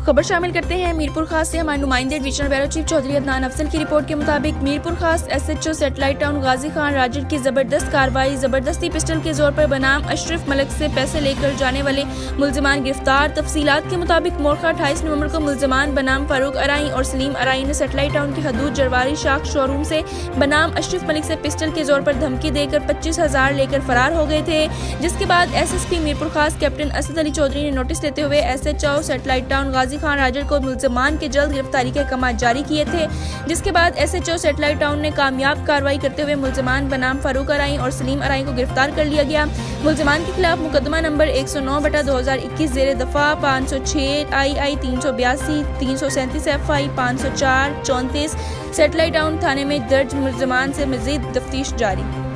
खबर शामिल करते हैं मीरपुर खास से। हमारे नुमाइंदे divisional bureau chief Chaudhary Adnan Afzal की रिपोर्ट के मुताबिक Mirpur Khas SHO satellite town Ghazi Khan Rajar की जबरदस्त कार्रवाई। जबरदस्ती पिस्टल के जोर पर बनाम अशरफ मलिक से पैसे लेकर जाने वाले मुलजमान गिरफ्तार। तफसीलात के मुताबिक मोरखा 28 नवंबर को मुलजमान बनाम फारूक अराई और सलीम अराई ने सैटेलाइट टाउन की हदूद जरवारी शाख शोरूम से बनाम अशरफ मलिक से पिस्टल के जोर पर धमकी देकर 25,000 लेकर फरार हो गए थे। जिसके बाद SSP मीरपुर खास कैप्टन असद अली चौधरी ने नोटिस लेते हुए SHO satellite town Ghazi Khan Roger को मुलजमान के जल्द गिरफ्तारी के अहकाम जारी किए थे। जिसके बाद SHO सैटेलाइट टाउन ने कामयाब कार्रवाई करते हुए मुलजमान बनाम फारूक अराई और सलीम अराई को गिरफ्तार कर लिया गया। मुलजमान के खिलाफ मुकदमा नंबर 109/2021 जेर दफा 506 II 382 337 FI 504 34 सैटेलाइट टाउन थाने में दर्ज। मुलजमान से मजीद तफ्तीश जारी।